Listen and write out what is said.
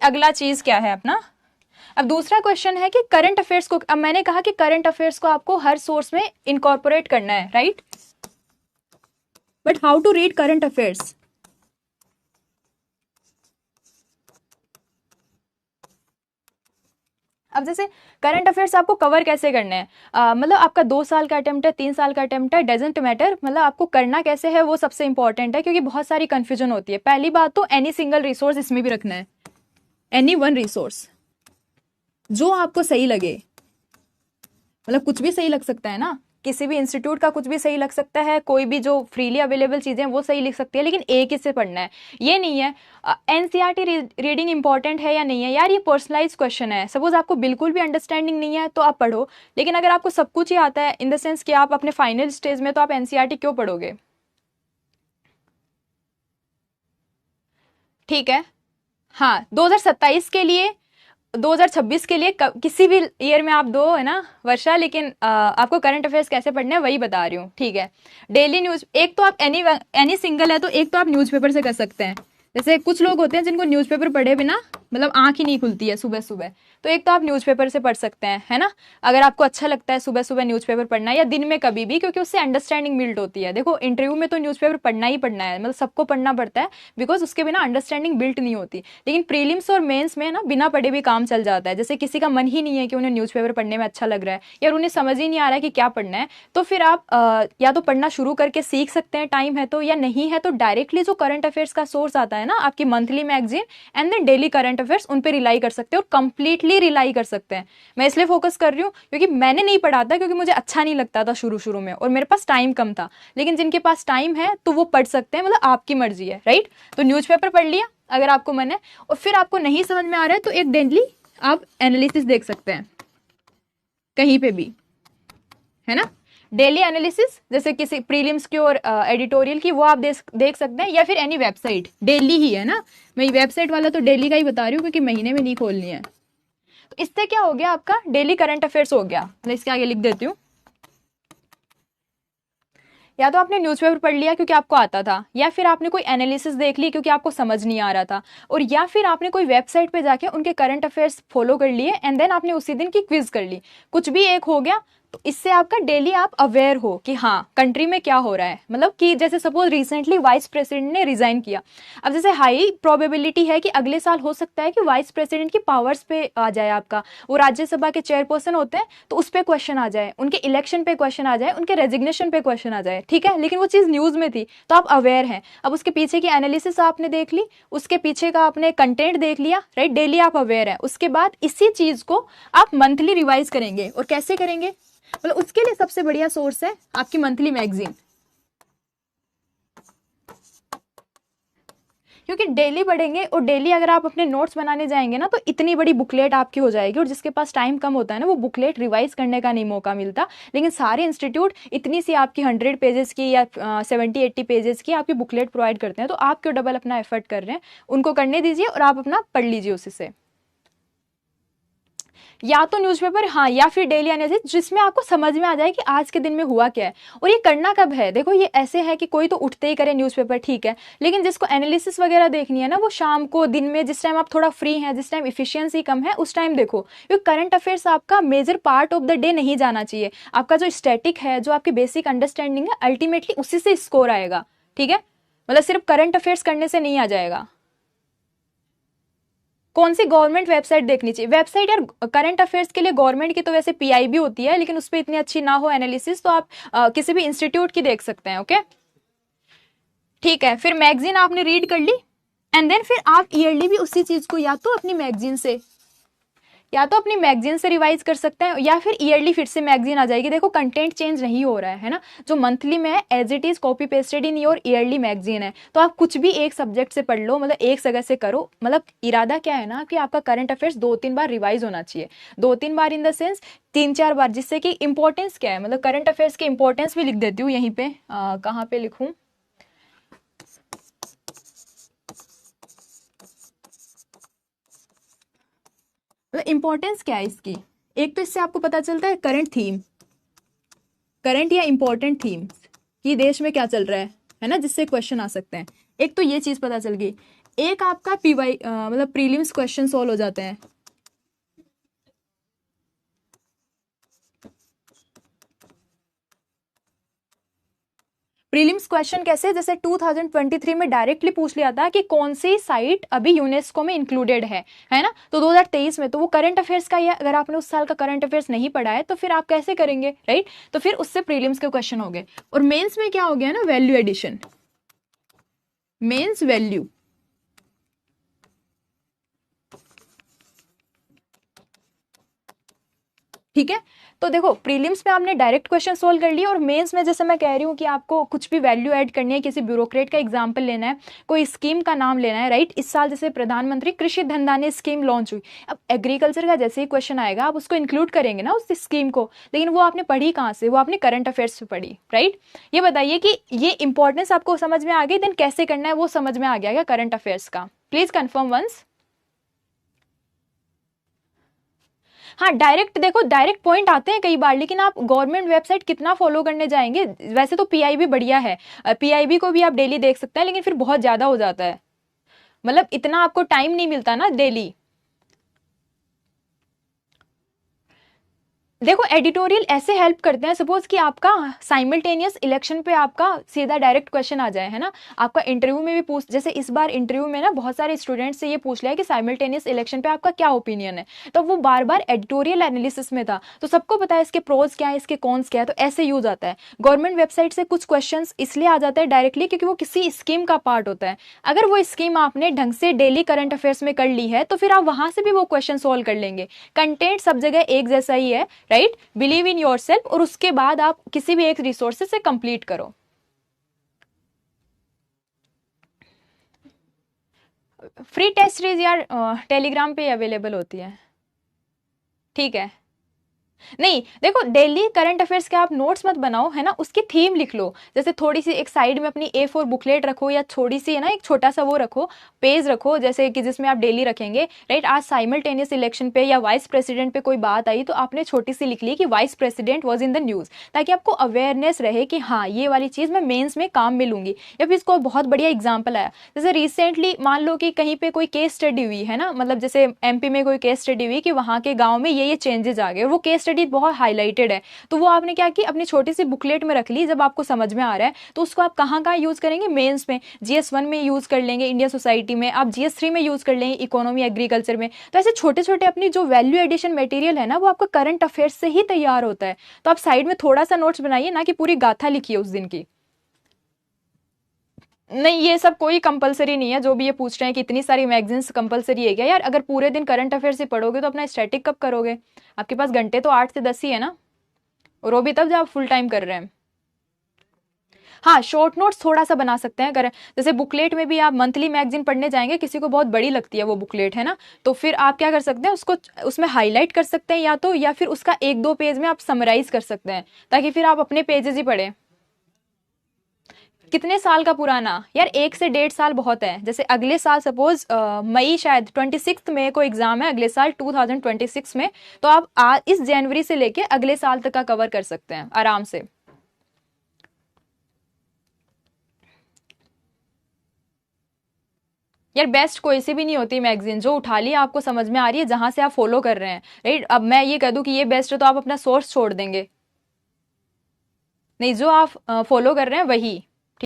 अगला चीज क्या है अपना। अब दूसरा क्वेश्चन है कि करंट अफेयर्स को, अब मैंने कहा कि करंट अफेयर्स को आपको हर सोर्स में इनकॉर्पोरेट करना है, right. But how to read current affairs. अब जैसे करंट अफेयर्स आपको कवर कैसे करने हैं, मतलब आपका 2 साल का अटेम्प्ट है, 3 साल का अटेम्प्ट है, डजेंट मैटर, मतलब आपको करना कैसे है वो सबसे इंपॉर्टेंट है, क्योंकि बहुत सारी कंफ्यूजन होती है। पहली बात तो एनी सिंगल रिसोर्स इसमें भी रखना है, एनी वन रिसोर्स जो आपको सही लगे, मतलब कुछ भी सही लग सकता है ना, किसी भी इंस्टीट्यूट का कुछ भी सही लग सकता है, कोई भी जो फ्रीली अवेलेबल चीजें वो सही लिख सकती है, लेकिन एक ही से पढ़ना है। ये नहीं है एनसीईआरटी रीडिंग इंपॉर्टेंट है या नहीं है, यार ये पर्सनलाइज क्वेश्चन है। सपोज आपको बिल्कुल भी अंडरस्टैंडिंग नहीं है तो आप पढ़ो, लेकिन अगर आपको सब कुछ ही आता है इन द सेंस कि आप अपने फाइनल स्टेज में, तो आप एनसीईआरटी क्यों पढ़ोगे। ठीक है, हाँ 2027 के लिए, 2026 के लिए किसी भी ईयर में आप दो, है ना वर्षा, लेकिन आपको करंट अफेयर्स कैसे पढ़ने हैं वही बता रही हूँ, ठीक है। डेली न्यूज, एक तो आप एनी सिंगल है तो एक तो आप न्यूज़पेपर से कर सकते हैं। जैसे कुछ लोग होते हैं जिनको न्यूज़पेपर पढ़े बिना मतलब आंख ही नहीं खुलती है सुबह सुबह, तो एक तो आप न्यूज़पेपर से पढ़ सकते हैं, है ना। अगर आपको अच्छा लगता है सुबह सुबह न्यूज़पेपर पढ़ना, या दिन में कभी भी, क्योंकि उससे अंडरस्टैंडिंग बिल्ड होती है। देखो इंटरव्यू में तो न्यूज़पेपर पढ़ना ही पढ़ना है, मतलब सबको पढ़ना पड़ता है, बिकॉज उसके बिना अंडरस्टैंडिंग बिल्ड नहीं होती। लेकिन प्रीलिम्स और मेंस में ना बिना पढ़े भी काम चल जाता है। जैसे किसी का मन ही नहीं है कि उन्हें न्यूज़पेपर पढ़ने में अच्छा लग रहा है, या उन्हें समझ ही नहीं आ रहा है कि क्या पढ़ना है, तो फिर आप या तो पढ़ना शुरू करके सीख सकते हैं, टाइम है तो, या नहीं है तो डायरेक्टली जो करंट अफेयर्स का सोर्स आता है ना, आपकी monthly magazine and then daily current affairs, उन पे रिलाई कर सकते हैं और कंप्लीटली रिलाई कर सकते हैं। मैं इसलिए फोकस कर रही हूँ क्योंकि मैंने नहीं पढ़ा था, क्योंकि मुझे अच्छा नहीं लगता था शुरू शुरू में, और मेरे पास टाइम कम था। लेकिन जिनके पास टाइम है तो वो पढ़ सकते हैं, मतलब आपकी मर्जी है, राइट। तो न्यूज़पेपर पढ़ लिया अगर आपको मन है, और फिर आपको नहीं समझ में आ रहा है तो एक डेली आप एनालिसिस देख सकते हैं कहीं पे भी, है ना। डेली एनालिसिस जैसे किसी प्रीलिम्स की और एडिटोरियल की, वो आप देख सकते हैं, या फिर एनी वेबसाइट, डेली ही है ना। मैं वेबसाइट वाला तो डेली का ही बता रही हूँ क्योंकि महीने में नहीं खोलनी है। तो इससे क्या हो गया, आपका डेली करंट अफेयर्स हो गया। मैं इसके आगे लिख देती हूँ, या तो आपने न्यूज़पेपर पढ़ लिया क्योंकि आपको आता था, या फिर आपने कोई एनालिसिस देख ली क्योंकि आपको समझ नहीं आ रहा था, और या फिर आपने कोई वेबसाइट पे जाके उनके करंट अफेयर्स फॉलो कर लिए एंड देन आपने उसी दिन की क्विज कर ली। कुछ भी एक हो गया, तो इससे आपका डेली आप अवेयर हो कि हाँ कंट्री में क्या हो रहा है। मतलब कि जैसे सपोज रिसेंटली वाइस प्रेसिडेंट ने रिजाइन किया, अब जैसे हाई प्रोबेबिलिटी है कि अगले साल हो सकता है कि वाइस प्रेसिडेंट की पावर्स पे आ जाए आपका, वो राज्यसभा के चेयरपर्सन होते हैं तो उस पर क्वेश्चन आ जाए, उनके इलेक्शन पे क्वेश्चन आ जाए, उनके रेजिग्नेशन पे क्वेश्चन आ जाए, ठीक है। लेकिन वो चीज़ न्यूज़ में थी तो आप अवेयर हैं। अब उसके पीछे की एनालिसिस आपने देख ली, उसके पीछे का आपने कंटेंट देख लिया, राइट, डेली आप अवेयर हैं। उसके बाद इसी चीज़ को आप मंथली रिवाइज करेंगे, और कैसे करेंगे, मतलब उसके लिए सबसे बढ़िया सोर्स है आपकी मंथली मैगजीन, क्योंकि डेली पढ़ेंगे और डेली अगर आप अपने नोट्स बनाने जाएंगे ना, तो इतनी बड़ी बुकलेट आपकी हो जाएगी, और जिसके पास टाइम कम होता है ना, वो बुकलेट रिवाइज करने का नहीं मौका मिलता। लेकिन सारे इंस्टीट्यूट इतनी सी आपकी 100 पेजेस की या 70-80 पेजेस की आपकी बुकलेट प्रोवाइड करते हैं, तो आप क्यों डबल अपना एफर्ट कर रहे हैं, उनको करने दीजिए और आप अपना पढ़ लीजिए उसी से। या तो न्यूज़पेपर, हाँ, या फिर डेली एनालिसिस, जिसमें आपको समझ में आ जाए कि आज के दिन में हुआ क्या है। और ये करना कब है, देखो ये ऐसे है कि कोई तो उठते ही करे न्यूज़पेपर, ठीक है, लेकिन जिसको एनालिसिस वगैरह देखनी है ना, वो शाम को, दिन में, जिस टाइम आप थोड़ा फ्री हैं, जिस टाइम इफिशियंसी कम है, उस टाइम देखो। क्योंकि करंट अफेयर्स आपका major part of the day नहीं जाना चाहिए। आपका जो स्टैटिक है, जो आपकी बेसिक अंडरस्टैंडिंग है, अल्टीमेटली उसी से स्कोर आएगा, ठीक है। मतलब सिर्फ करंट अफेयर्स करने से नहीं आ जाएगा। कौन सी गवर्नमेंट वेबसाइट देखनी चाहिए, वेबसाइट यार करंट अफेयर्स के लिए गवर्नमेंट की तो वैसे पीआईबी होती है, लेकिन उस पर इतनी अच्छी ना हो एनालिसिस, तो आप किसी भी इंस्टीट्यूट की देख सकते हैं, ओके। ठीक है, फिर मैगजीन आपने रीड कर ली, एंड देन फिर आप ईयरली भी उसी चीज को या तो अपनी मैगजीन से रिवाइज कर सकते हैं, या फिर ईयरली फिर से मैगजीन आ जाएगी। देखो कंटेंट चेंज नहीं हो रहा है ना, जो मंथली में है as it is copy pasted in your yearly magazine है। तो आप कुछ भी एक सब्जेक्ट से पढ़ लो, मतलब एक जगह से करो। मतलब इरादा क्या है ना, कि आपका करंट अफेयर्स 2-3 बार रिवाइज होना चाहिए। 2-3 बार इन द सेंस 3-4 बार, जिससे कि इंपॉर्टेंस क्या है, मतलब करंट अफेयर्स के इंपॉर्टेंस भी लिख देती हूँ यहीं पे। कहाँ पे लिखूँ, इंपॉर्टेंस क्या है इसकी। एक तो इससे आपको पता चलता है करंट थीम, करंट या इंपॉर्टेंट थीम्स कि देश में क्या चल रहा है ना, जिससे क्वेश्चन आ सकते हैं। एक तो ये चीज पता चल गई। एक आपका पीवाई मतलब प्रीलिम्स क्वेश्चन सोल्व हो जाते हैं। प्रीलिम्स क्वेश्चन कैसे, जैसे 2023 में डायरेक्टली पूछ लिया था कि कौन सी साइट अभी यूनेस्को में इंक्लूडेड है ना, तो 2023 में तो वो करंट अफेयर्स का ही है। अगर आपने उस साल का करंट अफेयर्स नहीं पढ़ा है तो फिर आप कैसे करेंगे, राइट। तो फिर उससे प्रीलिम्स के क्वेश्चन हो गए। और मेंस में क्या हो गया ना, वैल्यू एडिशन, मेंस वैल्यू, ठीक है। तो देखो प्रीलिम्स में आपने डायरेक्ट क्वेश्चन सोल्व कर लिए, और मेंस में जैसे मैं कह रही हूँ कि आपको कुछ भी वैल्यू ऐड करनी है, किसी ब्यूरोक्रेट का एग्जांपल लेना है, कोई स्कीम का नाम लेना है, राइट। इस साल जैसे प्रधानमंत्री कृषि धन धान्य स्कीम लॉन्च हुई, अब एग्रीकल्चर का जैसे ही क्वेश्चन आएगा आप उसको इंक्लूड करेंगे ना उस स्कीम को, लेकिन वो आपने पढ़ी कहाँ से, वो आपने करंट अफेयर्स से पढ़ी, राइट। ये बताइए कि ये इंपॉर्टेंस आपको समझ में आ गई, देन कैसे करना है वो समझ में आ गया क्या करंट अफेयर्स का, प्लीज कंफर्म वंस। हाँ डायरेक्ट, देखो डायरेक्ट पॉइंट आते हैं कई बार, लेकिन आप गवर्नमेंट वेबसाइट कितना फॉलो करने जाएंगे। वैसे तो पीआईबी बढ़िया है, पीआईबी को भी आप डेली देख सकते हैं, लेकिन फिर बहुत ज्यादा हो जाता है, मतलब इतना आपको टाइम नहीं मिलता ना डेली। देखो एडिटोरियल ऐसे हेल्प करते हैं, सपोज कि आपका साइमल्टेनियस इलेक्शन पे आपका सीधा डायरेक्ट क्वेश्चन आ जाए, है ना। आपका इंटरव्यू में भी पूछ, जैसे इस बार इंटरव्यू में ना बहुत सारे स्टूडेंट्स से ये पूछ लिया कि साइमल्टेनियस इलेक्शन पे आपका क्या ओपिनियन है, तो वो बार बार एडिटोरियल एनालिसिस में था, तो सबको पता है इसके प्रोज क्या है, इसके कॉन्स क्या है, तो ऐसे यूज आता है। गवर्नमेंट वेबसाइट से कुछ क्वेश्चन इसलिए आ जाता है डायरेक्टली क्योंकि वो किसी स्कीम का पार्ट होता है। अगर वो स्कीम आपने ढंग से डेली करंट अफेयर्स में कर ली है तो फिर आप वहां से भी वो क्वेश्चन सोल्व कर लेंगे। कंटेंट सब जगह एक जैसा ही है, राइट। बिलीव इन योरसेल्फ, और उसके बाद आप किसी भी एक रिसोर्सेज से कंप्लीट करो। फ्री टेस्ट सीरीज यार टेलीग्राम पे अवेलेबल होती है, ठीक है। नहीं देखो डेली करंट अफेयर्स के आप नोट्स मत बनाओ, है ना, उसकी थीम लिख लो। जैसे थोड़ी सी एक साइड में अपनी A4 बुकलेट रखो, या थोड़ी सी है ना एक छोटा सा वो रखो, पेज रखो, जैसे कि जिसमें आप डेली रखेंगे, राइट। आज साइमल्टेनियस इलेक्शन पे या वाइस प्रेसिडेंट पे कोई बात आई तो आपने छोटी सी लिख ली कि vice president was in the news, ताकि आपको अवेयरनेस रहे कि हाँ ये वाली चीज मैं मेन्स में काम में लूंगी। या फिर इसको बहुत बढ़िया एग्जाम्पल आया, जैसे रिसेंटली मान लो कि कहीं पे कोई केस स्टडी हुई है ना, मतलब जैसे MP में कोई केस स्टडी हुई कि वहां के गाँव में ये चेंजेस आ गए, वो केस स्टडी बहुत हाईलाइटेड है, तो वो आपने क्या की अपनी छोटी सी बुकलेट में रख ली। जब आपको समझ में आ रहा है तो उसको आप कहाँ कहाँ यूज करेंगे, मेंस में, GS1 में यूज कर लेंगे, इंडिया सोसाइटी में, आप GS3 में यूज कर लेंगे, इकोनॉमी एग्रीकल्चर में। तो ऐसे छोटे छोटे अपनी जो वैल्यू एडिशन मटेरियल है ना वो आपका करंट अफेयर्स से ही तैयार होता है। तो आप साइड में थोड़ा सा नोट्स बनाइए, ना कि पूरी गाथा लिखिए उस दिन की। नहीं ये सब कोई कंपलसरी नहीं है, जो भी ये पूछ रहे हैं कि इतनी सारी मैगजीन्स कंपलसरी है क्या यार। अगर पूरे दिन करंट अफेयर्स ही पढ़ोगे तो अपना स्टैटिक कब करोगे, आपके पास घंटे तो 8 से 10 ही है ना, और वो भी तब जब आप फुल टाइम कर रहे हैं। हाँ शॉर्ट नोट्स थोड़ा सा बना सकते हैं, करें जैसे बुकलेट में भी आप मंथली मैगजीन पढ़ने जाएंगे, किसी को बहुत बड़ी लगती है वो बुकलेट, है ना, तो फिर आप क्या कर सकते हैं उसको उसमें हाईलाइट कर सकते हैं, या तो या फिर उसका 1-2 पेज में आप समराइज कर सकते हैं, ताकि फिर आप अपने पेजेस ही पढ़ें। कितने साल का पुराना यार, 1 से 1.5 साल बहुत है। जैसे अगले साल सपोज मई शायद 26 में को एग्जाम है अगले साल 2026 में, तो आप इस जनवरी से लेके अगले साल तक का कवर कर सकते हैं आराम से। यार बेस्ट कोई सी भी नहीं होती मैगजीन, जो उठा ली आपको समझ में आ रही है, जहां से आप फॉलो कर रहे हैं, राइट। अब मैं ये कह दूं कि ये बेस्ट है तो आप अपना सोर्स छोड़ देंगे, नहीं जो आप फॉलो कर रहे हैं वही।